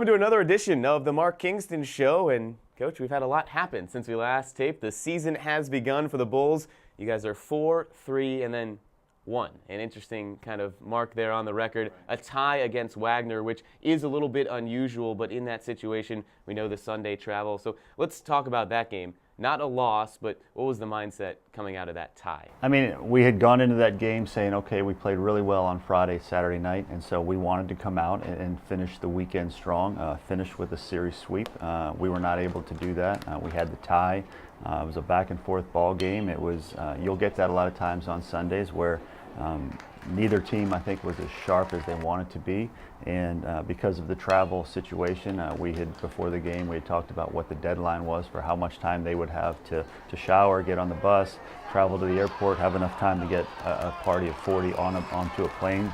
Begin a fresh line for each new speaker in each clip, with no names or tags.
to another edition of the Mark Kingston Show. And, Coach, we've had a lot happen since we last taped. The season has begun for the Bulls. You guys are 4-3 and then 1. An interesting kind of mark there on the record. A tie against Wagner, which is a little bit unusual, but in that situation, we know the Sunday travel. So let's talk about that game. Not a loss, but what was the mindset coming out of that tie?
I mean, we had gone into that game saying, okay, we played really well on Friday, Saturday night, and so we wanted to come out and finish the weekend strong, finish with a series sweep. We were not able to do that. We had the tie. It was a back and forth ball game. It was, you'll get that a lot of times on Sundays where neither team, I think, was as sharp as they wanted to be, and because of the travel situation, we had, before the game, we had talked about what the deadline was for how much time they would have to shower, get on the bus, travel to the airport, have enough time to get a party of 40 onto a plane.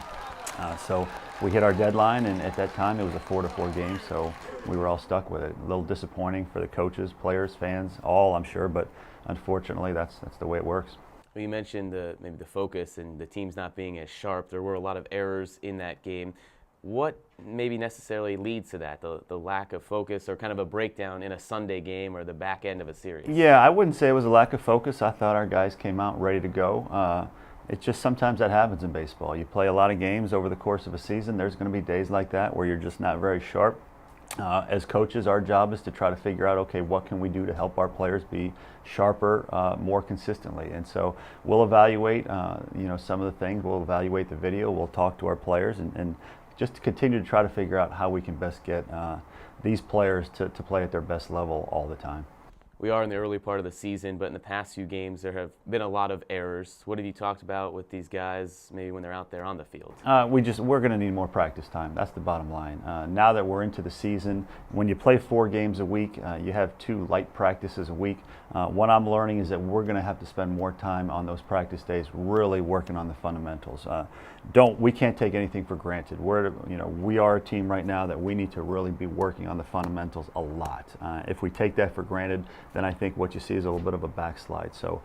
So we hit our deadline, and at that time it was a 4-4 game, so we were all stuck with it. A little disappointing for the coaches, players, fans, all, I'm sure, but unfortunately that's the way it works.
Well, you mentioned maybe the focus and the teams not being as sharp. There were a lot of errors in that game. What maybe necessarily leads to that, the lack of focus or kind of a breakdown in a Sunday game or the back end of a series?
Yeah, I wouldn't say it was a lack of focus. I thought our guys came out ready to go. It's just sometimes that happens in baseball. You play a lot of games over the course of a season. There's going to be days like that where you're just not very sharp. As coaches, our job is to try to figure out, okay, what can we do to help our players be sharper more consistently? And so we'll evaluate, some of the things. We'll evaluate the video. We'll talk to our players and just to continue to try to figure out how we can best get these players to play at their best level all the time.
We are in the early part of the season, but in the past few games there have been a lot of errors. What have you talked about with these guys maybe when they're out there on the field?
We're going to need more practice time. That's the bottom line. Now that we're into the season, when you play 4 games a week, you have 2 light practices a week. What I'm learning is that we're going to have to spend more time on those practice days really working on the fundamentals. We can't take anything for granted. We are a team right now that we need to really be working on the fundamentals a lot. If we take that for granted, then I think what you see is a little bit of a backslide. So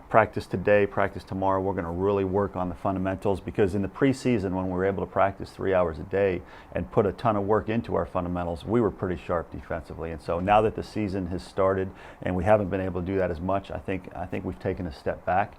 practice today, practice tomorrow, we're going to really work on the fundamentals, because in the preseason when we were able to practice 3 hours a day and put a ton of work into our fundamentals, we were pretty sharp defensively. And so now that the season has started and we haven't been able to do that as much, I think we've taken a step back.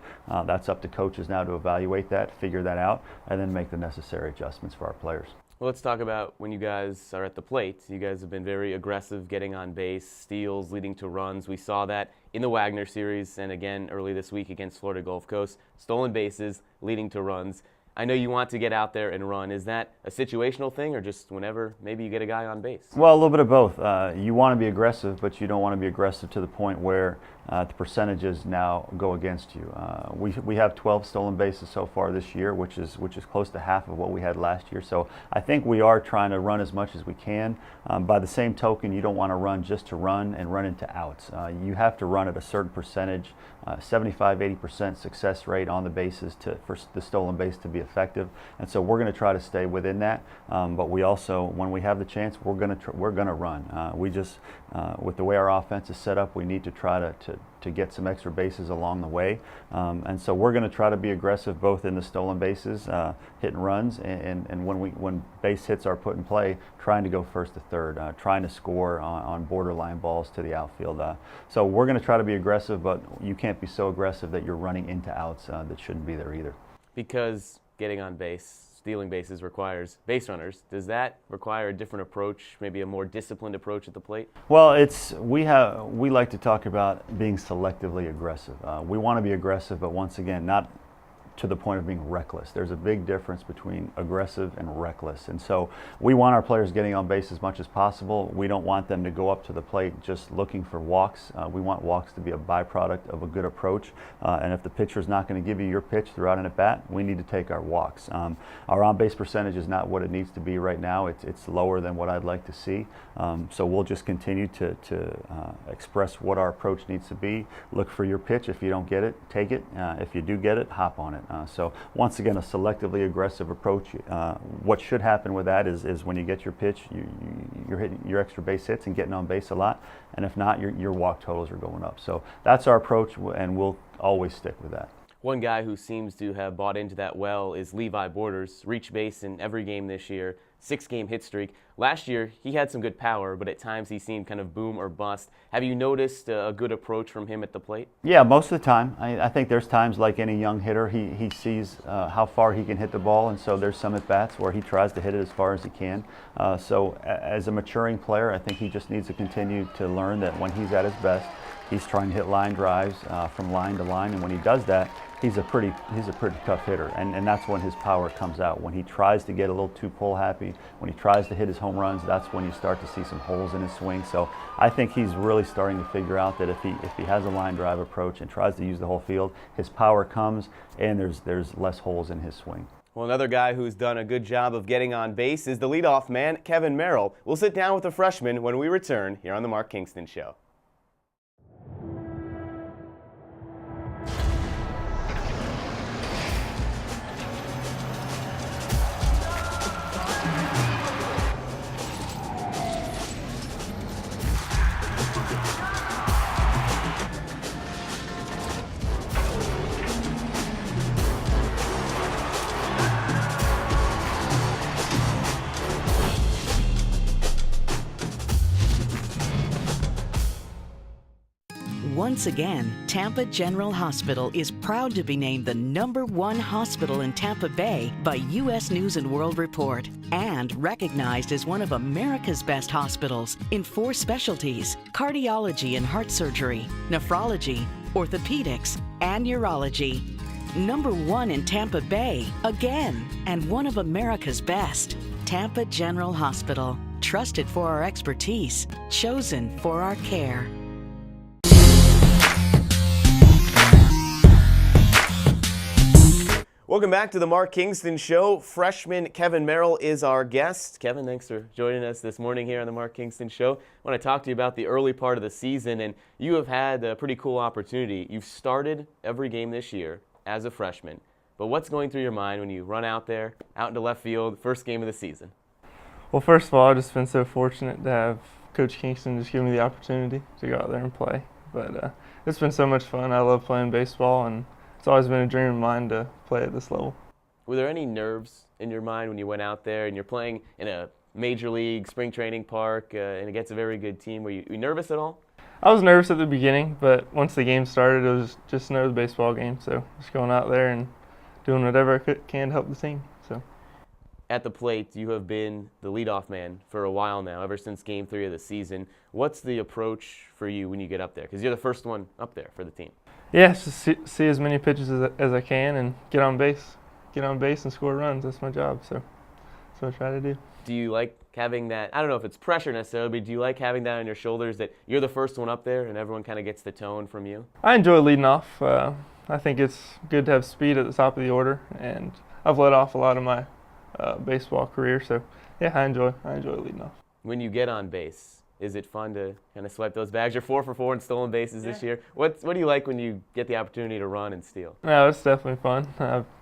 That's up to coaches now to evaluate that, figure that out, and then make the necessary adjustments for our players.
Well, let's talk about when you guys are at the plate. You guys have been very aggressive getting on base, steals leading to runs. We saw that in the Wagner series and again early this week against Florida Gulf Coast. Stolen bases leading to runs. I know you want to get out there and run. Is that a situational thing or just whenever maybe you get a guy on base?
Well, a little bit of both. You want to be aggressive, but you don't want to be aggressive to the point where the percentages now go against you. We have 12 stolen bases so far this year, which is close to half of what we had last year. So I think we are trying to run as much as we can. By the same token, you don't want to run just to run and run into outs. You have to run at a certain percentage, 75-80% success rate on the bases for the stolen base to be effective. And so we're going to try to stay within that. But we also, when we have the chance, we're going to run. With the way our offense is set up, we need to try to get some extra bases along the way. And so we're going to try to be aggressive both in the stolen bases, hitting runs, and when base hits are put in play, trying to go first to third, trying to score on borderline balls to the outfield. So we're going to try to be aggressive, but you can't be so aggressive that you're running into outs that shouldn't be there either.
Because getting on base, stealing bases requires base runners. Does that require a different approach, maybe a more disciplined approach at the plate?
Well, we like to talk about being selectively aggressive. We want to be aggressive, but once again, not to the point of being reckless. There's a big difference between aggressive and reckless. And so we want our players getting on base as much as possible. We don't want them to go up to the plate just looking for walks. We want walks to be a byproduct of a good approach. And if the pitcher's not going to give you your pitch throughout an at-bat, we need to take our walks. Our on-base percentage is not what it needs to be right now. It's lower than what I'd like to see. So we'll just continue to express what our approach needs to be. Look for your pitch. If you don't get it, take it. If you do get it, hop on it. So once again, a selectively aggressive approach. What should happen with that is when you get your pitch, you're hitting your extra base hits and getting on base a lot. And if not, your walk totals are going up. So that's our approach, and we'll always stick with that.
One guy who seems to have bought into that well is Levi Borders. Reached base in every game this year. 6-game hit streak. Last year, he had some good power, but at times he seemed kind of boom or bust. Have you noticed a good approach from him at the plate?
Yeah, most of the time. I think there's times like any young hitter, he sees how far he can hit the ball, and so there's some at-bats where he tries to hit it as far as he can. So as a maturing player, I think he just needs to continue to learn that when he's at his best, he's trying to hit line drives from line to line, and when he does that, he's a pretty tough hitter, and that's when his power comes out. When he tries to get a little too pull happy, when he tries to hit his home runs, that's when you start to see some holes in his swing. So I think he's really starting to figure out that if he has a line drive approach and tries to use the whole field, his power comes and there's less holes in his swing.
Well, another guy who's done a good job of getting on base is the leadoff man, Kevin Merrill. We'll sit down with the freshman when we return here on the Mark Kingston Show.
Once again, Tampa General Hospital is proud to be named the #1 hospital in Tampa Bay by U.S. News & World Report and recognized as one of America's best hospitals in 4 specialties: cardiology and heart surgery, nephrology, orthopedics, and urology. #1 in Tampa Bay, again, and one of America's best. Tampa General Hospital, trusted for our expertise, chosen for our care.
Welcome back to the Mark Kingston Show. Freshman Kevin Merrill is our guest. Kevin, thanks for joining us this morning here on the Mark Kingston Show. I want to talk to you about the early part of the season, and you have had a pretty cool opportunity. You've started every game this year as a freshman, but what's going through your mind when you run out there, out into left field, first game of the season?
Well, first of all, I've just been so fortunate to have Coach Kingston just give me the opportunity to go out there and play. But it's been so much fun. I love playing baseball, and it's always been a dream of mine to play at this level.
Were there any nerves in your mind when you went out there and you're playing in a major league spring training park and against a very good team? Were you nervous at all?
I was nervous at the beginning, but once the game started, it was just another baseball game. So just going out there and doing whatever I can to help the team. So
at the plate, you have been the leadoff man for a while now, ever since Game 3 of the season. What's the approach for you when you get up there? Because you're the first one up there for the team.
Yeah, just see as many pitches as I can and get on base and score runs. That's my job, so that's what I try to do.
Do you like having that, I don't know if it's pressure necessarily, but do you like having that on your shoulders that you're the first one up there and everyone kind of gets the tone from you?
I enjoy leading off. I think it's good to have speed at the top of the order, and I've led off a lot of my baseball career, so yeah, I enjoy leading off.
When you get on base, is it fun to kind of swipe those bags? You're 4 for 4 in stolen bases this year. What do you like when you get the opportunity to run and steal?
No, it's definitely fun.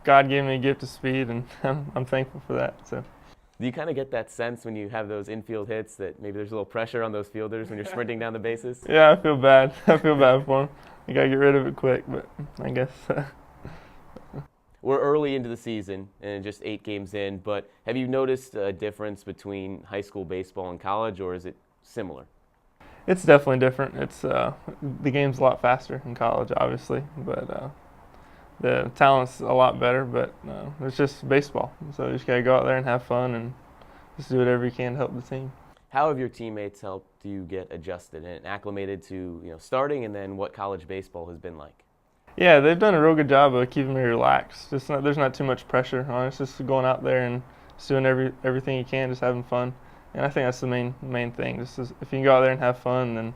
God gave me a gift of speed, and I'm thankful for that. So.
Do you kind of get that sense when you have those infield hits that maybe there's a little pressure on those fielders when you're sprinting down the bases?
Yeah, I feel bad. I feel bad for them. You got to get rid of it quick, but I guess.
We're early into the season and just 8 games in, but have you noticed a difference between high school baseball and college, or is it similar?
It's definitely different. It's the game's a lot faster in college, obviously, but the talent's a lot better. But it's just baseball, so you just gotta go out there and have fun and just do whatever you can to help the team.
How have your teammates helped you get adjusted and acclimated to starting, and then what college baseball has been like?
Yeah, they've done a real good job of keeping me relaxed. There's not too much pressure on us. Just going out there and just doing everything you can, just having fun. And I think that's the main thing. If you can go out there and have fun, then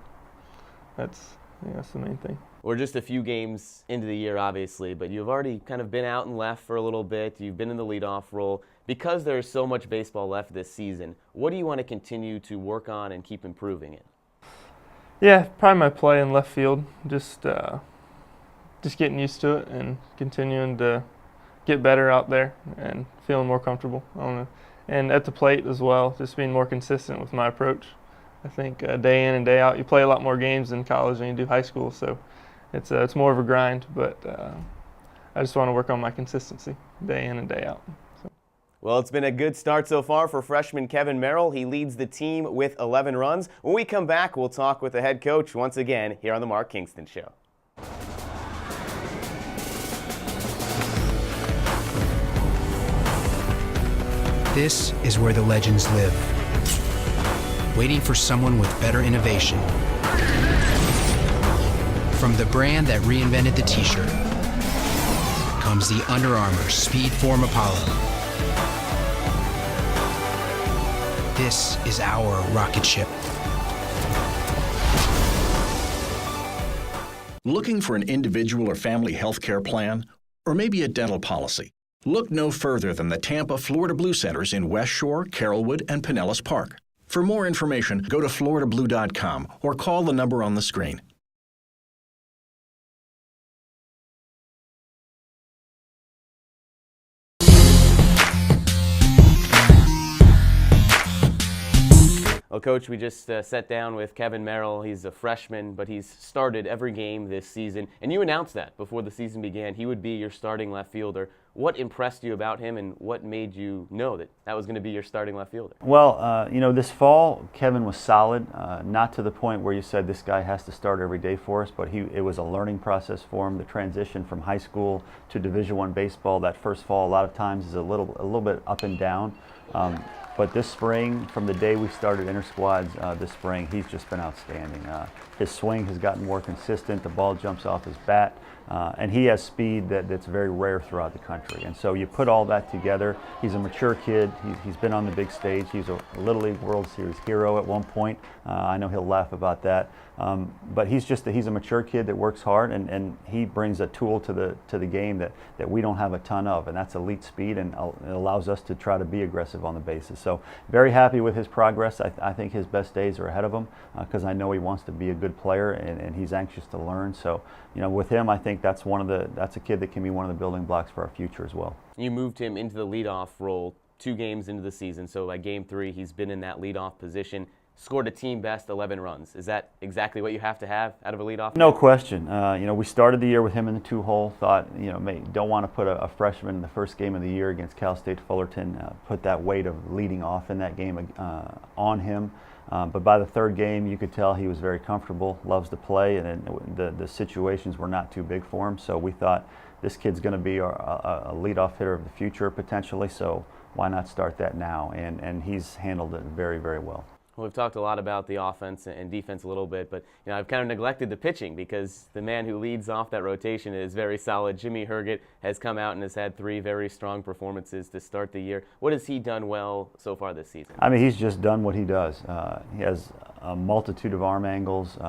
that's the main thing.
We're just a few games into the year, obviously, but you've already kind of been out and left for a little bit. You've been in the leadoff role. Because there's so much baseball left this season, what do you want to continue to work on and keep improving it?
Yeah, probably my play in left field. Just getting used to it and continuing to get better out there and feeling more comfortable. And at the plate as well, just being more consistent with my approach. I think day in and day out, you play a lot more games in college than you do high school, so it's more of a grind, but I just want to work on my consistency day in and day out. So.
Well, it's been a good start so far for freshman Kevin Merrill. He leads the team with 11 runs. When we come back, we'll talk with the head coach once again here on the Mark Kingston Show.
This is where the legends live, waiting for someone with better innovation. From the brand that reinvented the t-shirt comes the Under Armour Speedform Apollo. This is our rocket ship.
Looking for an individual or family health care plan? Or maybe a dental policy? Look no further than the Tampa Florida Blue Centers in West Shore, Carrollwood, and Pinellas Park. For more information, go to floridablue.com or call the number on the screen.
Well, Coach, we just sat down with Kevin Merrill. He's a freshman, but he's started every game this season. And you announced that before the season began. He would be your starting left fielder. What impressed you about him, and what made you know that that was going to be your starting left fielder?
Well, this fall, Kevin was solid, not to the point where you said this guy has to start every day for us, but it was a learning process for him. The transition from high school to Division I baseball, that first fall, a lot of times is a little bit up and down. But this spring, from the day we started inter-squads this spring, he's just been outstanding. His swing has gotten more consistent. The ball jumps off his bat. And he has speed that's very rare throughout the country. And so you put all that together. He's a mature kid. He's been on the big stage. He's a Little League World Series hero at one point. I know he'll laugh about that. But he's a mature kid that works hard, and he brings a tool to the game that we don't have a ton of, and that's elite speed, and it allows us to try to be aggressive on the bases. So very happy with his progress. I think his best days are ahead of him because I know he wants to be a good player, and he's anxious to learn. So with him, I think that's a kid that can be one of the building blocks for our future as well.
You moved him into the leadoff role 2 games into the season, so by game 3, he's been in that leadoff position. Scored a team best 11 runs. Is that exactly what you have to have out of a leadoff?
No question. We started the year with him in the 2-hole. Thought, don't want to put a freshman in the first game of the year against Cal State Fullerton. Put that weight of leading off in that game on him. But by the 3rd game, you could tell he was very comfortable, loves to play, and the situations were not too big for him. So we thought this kid's going to be a leadoff hitter of the future potentially. So why not start that now? And he's handled it very, very well.
Well, we've talked a lot about the offense and defense a little bit, but I've kind of neglected the pitching because the man who leads off that rotation is very solid. Jimmy Herget has come out and has had 3 very strong performances to start the year. What has he done well so far this season? I
mean, he's just done what he does. He has a multitude of arm angles,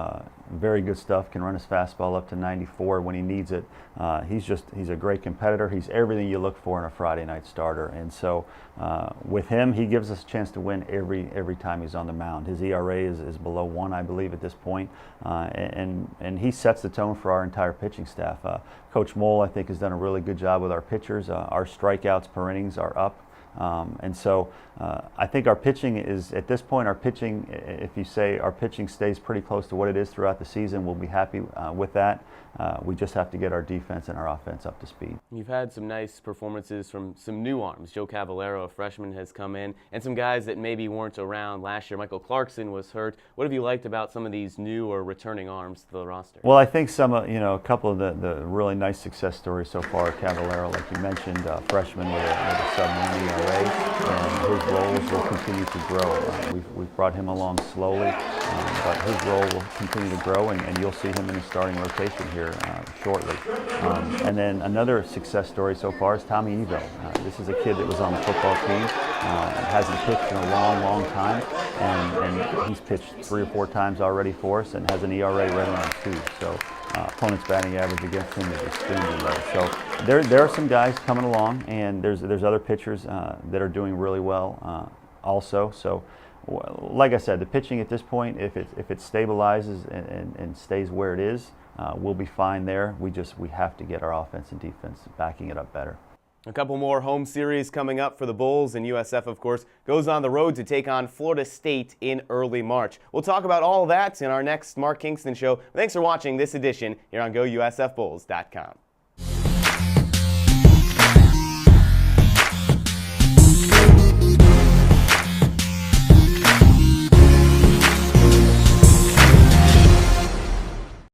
very good stuff, can run his fastball up to 94 when he needs it. He's a great competitor. He's everything you look for in a Friday night starter. And so with him, he gives us a chance to win every time he's on the mound. His ERA is below 1, I believe, at this point. And he sets the tone for our entire pitching staff. Coach Mole, I think, has done a really good job with our pitchers. Our strikeouts per innings are up. And so I think our pitching is, at this point, if you say our pitching stays pretty close to what it is throughout the season, we'll be happy with that. We just have to get our defense and our offense up to speed.
You've had some nice performances from some new arms. Joe Cavallero, a freshman, has come in, and some guys that maybe weren't around last year. Michael Clarkson was hurt. What have you liked about some of these new or returning arms to the roster?
Well, I think a couple of the really nice success stories so far. Cavallero, like you mentioned, freshman with a sub-1 ERA, and his roles will continue to grow. We've brought him along slowly, but his role will continue to grow, and you'll see him in the starting rotation here shortly. And then another success story so far is Tommy Evo. This is a kid that was on the football team, hasn't pitched in a long time, and he's pitched 3 or 4 times already for us and has an ERA right around 2. So opponent's batting average against him is extremely low. So there are some guys coming along, and there's other pitchers that are doing really well also. So like I said, the pitching at this point, if it stabilizes and stays where it is, we'll be fine there. We have to get our offense and defense backing it up better.
A couple more home series coming up for the Bulls, and USF, of course, goes on the road to take on Florida State in early March. We'll talk about all that in our next Mark Kingston show. Thanks for watching this edition here on GoUSFBulls.com.